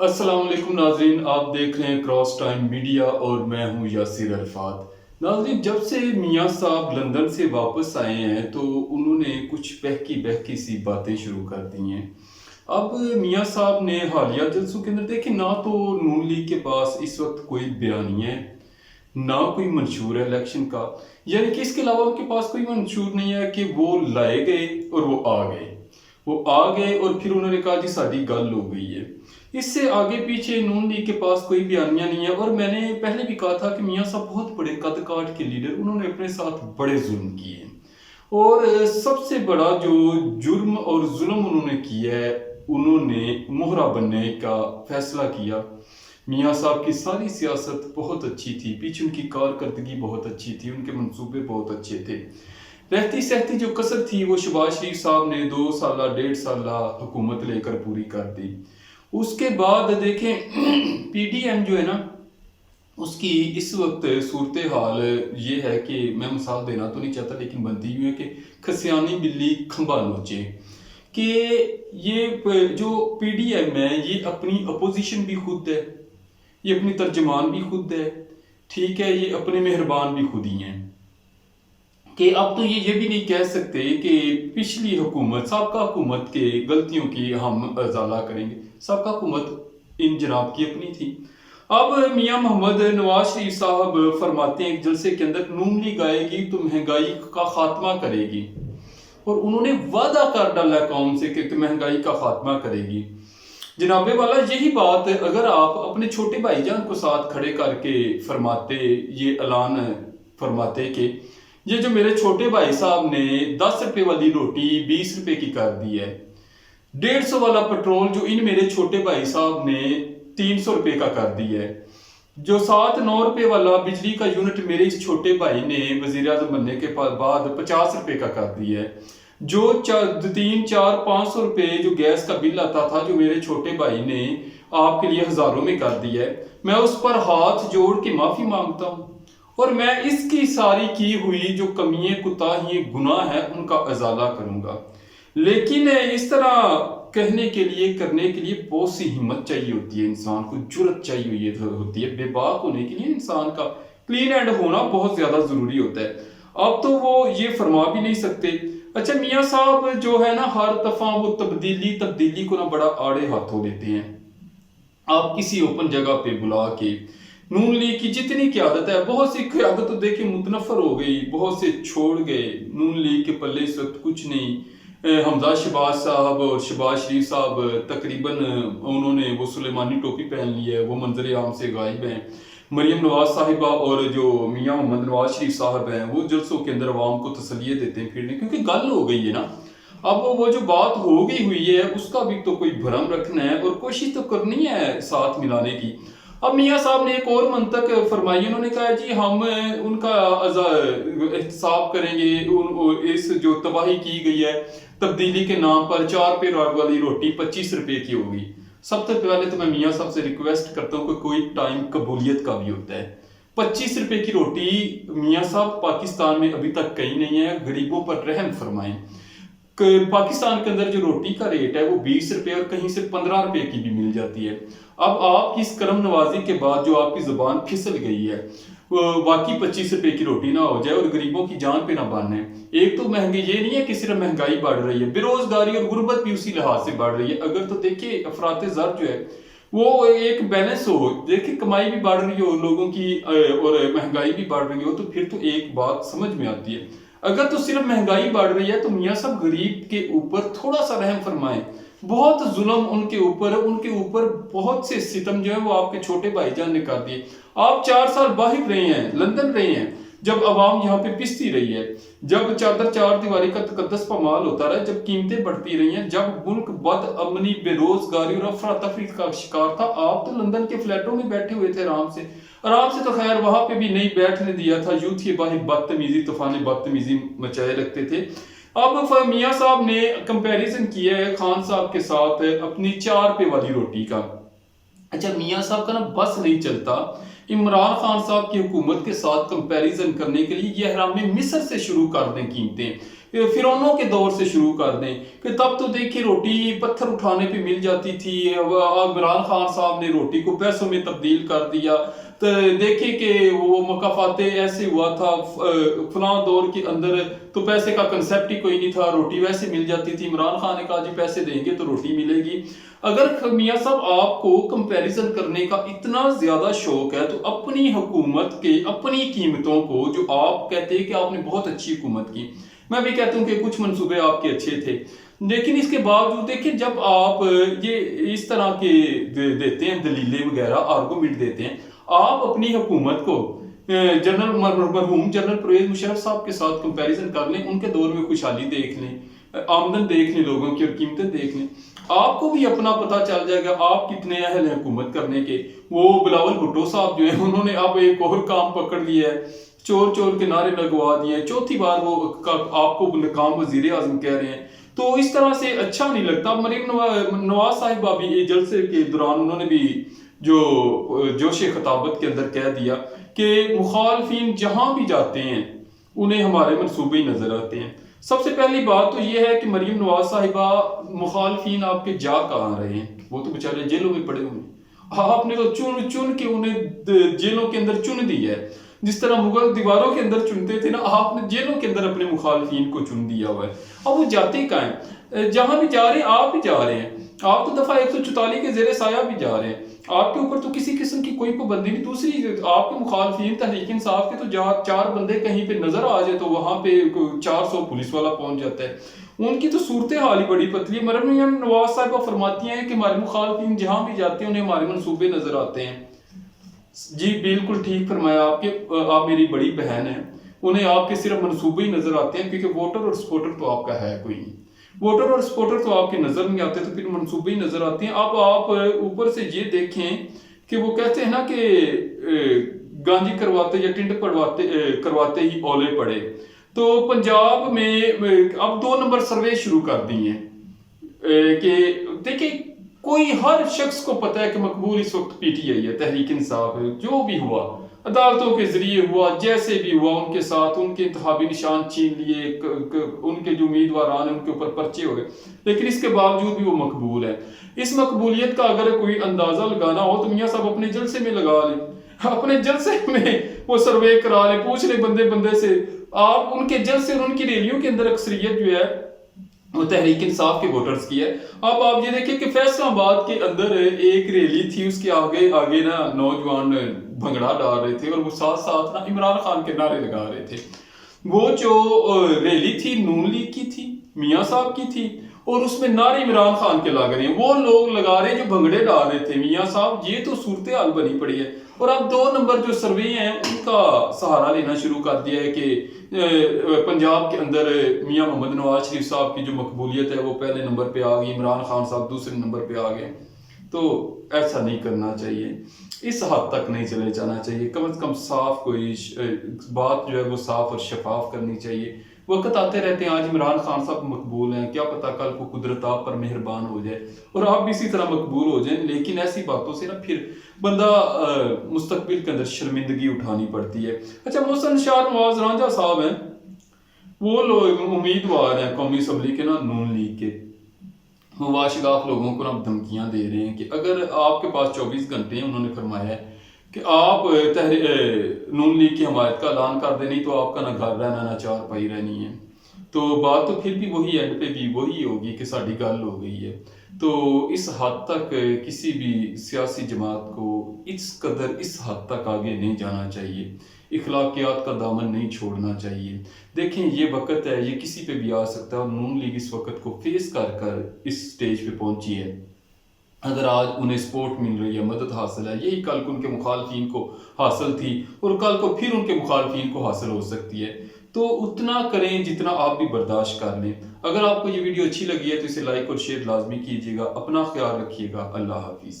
अस्सलाम वालेकुम नाजरीन, आप देख रहे हैं क्रॉस टाइम मीडिया और मैं हूं यासिर अरफात। नाजरीन, जब से मियां साहब लंदन से वापस आए हैं तो उन्होंने कुछ बहकी बहकी सी बातें शुरू कर दी हैं। अब मियां साहब ने हालिया जलसों के अंदर देखे ना तो नून लीग के पास इस वक्त कोई बयानी है, ना कोई मंशूर है इलेक्शन का, यानी कि इसके अलावा उनके पास कोई मंशूर नहीं है कि वो लाए गए और वो आ गए और फिर उन्होंने कहा जी साड़ी गल हो गई है। इससे आगे पीछे नून लीग के पास कोई बयानिया नहीं है। और मैंने पहले भी कहा था कि मियां साहब बहुत बड़े कद काठ के लीडर, उन्होंने अपने साथ बड़े जुल्म किए हैं और सबसे बड़ा जो जुर्म और जुल्म उन्होंने किया है, उन्होंने मोहरा बनने का फैसला किया। मियां साहब की सारी सियासत बहुत अच्छी थी, पीछे उनकी कारकर्दगी बहुत अच्छी थी, उनके मंसूबे बहुत अच्छे थे। रहती सहती जो कसर थी वो शहबाज शरीफ साहब ने 2 साल 1.5 साल हुकूमत लेकर पूरी कर दी। उसके बाद देखें पीडीएम जो है ना, उसकी इस वक्त सूरत हाल ये है कि मैं मिसाल देना तो नहीं चाहता लेकिन बनती यूँ है कि खसियानी बिल्ली खंबा नोचे, कि ये जो पीडीएम है ये अपनी अपोजिशन भी खुद है, ये अपनी तर्जमान भी खुद है, ठीक है, ये अपने मेहरबान भी खुद ही हैं। कि अब तो ये भी नहीं कह सकते कि पिछली हुकूमत साबका हुकूमत के गलतियों की हम अजाला करेंगे, साबका हुकूमत इन जनाब की अपनी थी। अब मियां मोहम्मद नवाज शरीफ साहब फरमाते हैं एक जलसे के अंदर, नून लीग आएगी तो महंगाई का खात्मा करेगी, और उन्होंने वादा कर डाला कौम से कि महंगाई का खात्मा करेगी। जनाबे वाला यही बात अगर आप अपने छोटे भाईजान को साथ खड़े करके फरमाते, ये ऐलान फरमाते कि ये जो मेरे छोटे भाई साहब ने 10 रुपए वाली रोटी 20 रुपए की कर दी है, 150 वाला पेट्रोल जो इन मेरे छोटे भाई साहब ने 300 रुपए का कर दिया है, जो 7-9 रुपए वाला बिजली का यूनिट मेरे इस छोटे भाई ने वजीर आजम बनने के बाद 50 रुपए का कर दिया है, जो 3-4-500 रुपए जो गैस का बिल आता था जो मेरे छोटे भाई ने आपके लिए हजारों में कर दिया है, मैं उस पर हाथ जोड़ के माफी मांगता हूं और मैं इसकी सारी की हुई जो कमियां कुताहियां गुनाह है उनका अजाला करूंगा। लेकिन इस तरह कहने के लिए करने के लिए बहुत सी हिम्मत चाहिए होती है, इंसान को जुर्रत चाहिए होती है, बेबाक होने के लिए इंसान का क्लीन हैंड होना बहुत ज्यादा जरूरी होता है। अब तो वो ये फरमा भी नहीं सकते। अच्छा, मियां साहब जो है ना, हर दफा वो तब्दीली को ना बड़ा आड़े हाथों लेते हैं। आप किसी ओपन जगह पे बुला के नून लीग की जितनी क़यादत है, बहुत सी क़यादत तो देखिए मुतनफर हो गई, बहुत से छोड़ गए, नून लीग के पल्ले इस वक्त कुछ नहीं। हमजा शहबाज साहब और शहबाज शरीफ साहब तकरीबन उन्होंने वो सुलेमानी टोपी पहन ली है, वो मंजर आम से गायब हैं। मरियम नवाज साहिबा और जो मियां मोहम्मद नवाज शरीफ साहब हैं वो जलसों के अंदर अवाम को तसलिये देते हैं फिरने, क्योंकि गल हो गई है ना। अब वो जो बात हो गई हुई है उसका भी तो कोई भरम रखना है और कोशिश तो करनी है साथ मिलाने की। अब मियां साहब ने एक और मंतक फरमाई, उन्होंने कहा जी हम उनका एहतसाब करेंगे, इस जो तबाही की गई है तब्दीली के नाम पर 4 रुपए वाली रोटी 25 रुपए की होगी। सबसे पहले तो मैं मियां साहब से रिक्वेस्ट करता हूँ कि कोई टाइम कबूलियत का भी होता है। 25 रुपए की रोटी मियां साहब पाकिस्तान में अभी तक कहीं नहीं है, गरीबों पर रहम फरमाएं। पाकिस्तान के अंदर जो रोटी का रेट है वो 20 रुपए और कहीं से 15 रुपए की भी मिल जाती है। अब आपकी इस करम नवाजी के बाद जो आपकी जुबान फिसल गई है, बाकी 25 रुपए की रोटी ना हो जाए और गरीबों की जान पे ना बांधे। एक तो महंगी ये नहीं है कि सिर्फ महंगाई बढ़ रही है, बेरोजगारी और गुर्बत भी उसी लिहाज से बढ़ रही है। अगर तो देखिए अफरात ज़र जो है वो एक बैलेंस हो, देखिए कमाई भी बढ़ रही हो लोगों की और महंगाई भी बढ़ रही हो, तो फिर तो एक बात समझ में आती है। अगर तो सिर्फ महंगाई बढ़ रही है तो मियां साहब गरीब के ऊपर थोड़ा सा रहम फरमाएं। बहुत जुल्म उनके ऊपर बहुत से सितम जो है वो आपके छोटे भाईजान ने कर दिए। आप 4 साल बाहर रहे हैं, लंदन रहे हैं, जब आवाम यहाँ पे पिसती रही है, जब चादर 4 दीवारी का तकद्दस पामाल होता रहा, जब कीमतें बढ़ती रही हैं, जब मुल्क बद अमनी बेरोजगारी और अफरा तफरी का शिकार था, आप तो लंदन के फ्लैटों में बैठे हुए थे आराम से तो खैर वहां पे भी नहीं बैठने दिया था, यूथ के बाहर बदतमीजी तूफान बदतमीजी मचाए लगते थे। अब मियां साहब ने कंपैरिजन किया है खान साहब के साथ अपनी 4 रुपए वाली रोटी का। अच्छा, मियां साहब का ना बस नहीं चलता इमरान खान साहब की हुकूमत के साथ कंपैरिजन करने के लिए ये हराम मिस्र से शुरू कर दें कीमतें। फिरौनों के दौर से शुरू कर दें कि तब तो देखिए रोटी पत्थर उठाने पे मिल जाती थी। अब इमरान खान साहब ने रोटी को पैसों में तब्दील कर दिया। तो देखिए कि वो मुकाफाते ऐसे हुआ था फलां दौर के अंदर तो पैसे का कंसेप्ट ही कोई नहीं था, रोटी वैसे मिल जाती थी। इमरान खान ने कहा जी पैसे देंगे तो रोटी मिलेगी। अगर मियां साहब आपको कंपैरिजन करने का इतना ज्यादा शौक है तो अपनी हुकूमत के अपनी कीमतों को, जो आप कहते हैं कि आपने बहुत अच्छी हुकूमत की, मैं भी कहता हूं कि कुछ मंसूबे आपके अच्छे थे, लेकिन इसके बावजूद देखिए जब आप ये इस तरह के देते हैं दलीलें वगैरह आर्गूमेंट देते हैं, आप अपनी हुकूमत को जनरल मरहूम जनरल परवेज मुशर्रफ साहब के साथ कंपैरिजन कर लें, उनके दौर में खुशहाली देख लें, आमदन देख लें लोगों की और कीमतें देख लें, आपको भी अपना पता चल जाएगा आप कितने अहल हैं हुकूमत करने के। वो बिलावल भुट्टो साहब जो है उन्होंने अब एक और काम पकड़ लिया है, चोर चोर के नारे लगवा दिए, चौथी बार वो आपको नाकाम वजीर आजम कह रहे हैं। तो इस तरह से अच्छा नहीं लगता। मरीम नवाज साहिबा भी जलसे के दौरान उन्होंने भी जो जोश खताबत के अंदर कह दिया कि मुखालफिन जहां भी जाते हैं उन्हें हमारे मनसूबे ही नजर आते हैं। सबसे पहली बात तो यह है कि मरीम नवाज साहिबा मुखालफिन आपके जा कहाँ रहे हैं, वो तो बेचारे जेलों में पड़े हुए हैं। आपने तो चुन चुन के उन्हें जेलों के अंदर चुन दिया है, जिस तरह मुगल दीवारों के अंदर चुनते थे ना, आपने जेलों के अंदर अपने मुखालफिन को चुन दिया हुआ है। अब वो जाते कहाँ हैं, जहां भी जा रहे हैं आप भी जा रहे हैं, आप तो दफा 144 के जेरे साया भी जा रहे हैं, आपके ऊपर तो किसी किस्म की कोई पाबंदी नहीं। दूसरी आपके मुखालफिन तहरीक इंसाफ के तो जहाँ 4 बंदे कहीं पे नजर आ जाए तो वहां पे 400 पुलिस वाला पहुंच जाता है। उनकी तो सूरत हाल ही बड़ी पतली है। मरहूम नवाज साहब फरमाती हैं कि हमारे मुखालफिन जहां भी जाते हैं उन्हें हमारे मनसूबे नजर आते हैं। जी बिल्कुल ठीक फरमाया आपके, आप मेरी बड़ी बहन है, उन्हें आपके सिर्फ मनसूबे ही नजर आते हैं, क्योंकि वोटर और सपोर्टर तो आपका है कोई नहीं। वोटर और सपोर्टर तो आपके नजर नहीं आते, तो फिर मनसूबे ही नजर आते हैं। अब आप ऊपर से ये देखें कि वो कहते हैं ना कि गांजी करवाते या टिंड पड़वाते करवाते ही ओले पड़े। तो पंजाब में अब 2 नंबर सर्वे शुरू कर दिए कि देखिए कोई हर शख्स को पता है कि मकबूल इस वक्त पीटीआई है, तहरीक इंसाफ है। जो भी हुआ अदालतों के जरिए हुआ, जैसे भी हुआ, उनके साथ उनके इंतखाबी निशान छीन लिए, उनके जो उम्मीदवार हैं उनके ऊपर पर्चे हो गए, लेकिन इसके बावजूद भी वो मकबूल है। इस मकबूलियत का अगर कोई अंदाजा लगाना हो तो मियाँ साहब अपने जलसे में लगा लें, अपने जलसे में वो सर्वे करा ले, पूछ ले बंदे बंदे से। आप उनके जलसे और उनकी रैलियों के अंदर अक्सरियत जो है वो तहरीक इंसाफ के वोटर्स की है। अब आप ये देखिए कि फैसलाबाद के अंदर एक रैली थी, उसके आगे आगे ना नौजवान भंगड़ा डाल रहे थे और वो साथ साथ ना इमरान खान के नारे लगा रहे थे। वो जो रैली थी नून लीग की थी, मियाँ साहब की थी, और उसमें नारे इमरान खान के लग रहे हैं, वो लोग लगा रहे हैं जो भंगड़े डाल रहे थे। मियाँ साहब ये तो सूरत हाल बनी पड़ी है। और अब 2 नंबर जो सर्वे हैं उनका सहारा लेना शुरू कर दिया है कि पंजाब के अंदर मियाँ मोहम्मद नवाज शरीफ साहब की जो मकबूलियत है वो पहले नंबर पे आ गई, इमरान खान साहब दूसरे नंबर पे आ गए। तो ऐसा नहीं करना चाहिए, इस हद तक नहीं चले जाना चाहिए। कम से कम साफ कोई बात जो है वो साफ और शफाफ करनी चाहिए। वक्त आते रहते हैं, आज इमरान खान साहब मकबूल हैं, क्या पता कल को कुदरत आप पर मेहरबान हो जाए और आप भी इसी तरह मकबूल हो जाएं। लेकिन ऐसी बातों से ना फिर बंदा मुस्तकबिल के अंदर शर्मिंदगी उठानी पड़ती है। अच्छा, मोहसिन शाह नवाज रांझा साहब हैं, वो लोग उम्मीदवार हैं कौमी असम्बली के ना नून लीग के, वो वाशगाफ लोगों को ना धमकियां दे रहे हैं कि अगर आपके पास 24 घंटे हैं, उन्होंने फरमाया है कि आप नून लीग की हमायत का ऐलान कर दे, नहीं तो आपका ना घर रहना ना चारपाई रहनी है। तो बात तो फिर भी वही एंड पे भी वही होगी कि साड़ी गल हो गई है। तो इस हद तक किसी भी सियासी जमात को इस कदर इस हद तक आगे नहीं जाना चाहिए, इखलाकियात का दामन नहीं छोड़ना चाहिए। देखें ये वक्त है, ये किसी पे भी आ सकता है और नून लीग इस वक्त को फेस कर कर इस स्टेज पे पहुंची है। अगर आज उन्हें सपोर्ट मिल रही है, मदद हासिल है, यही कल को उनके मुखालफिन को हासिल थी और कल को फिर उनके मुखालफिन को हासिल हो सकती है। तो उतना करें जितना आप भी बर्दाश्त कर लें। अगर आपको ये वीडियो अच्छी लगी है तो इसे लाइक और शेयर लाजमी कीजिएगा। अपना ख्याल रखिएगा। अल्लाह हाफिज़।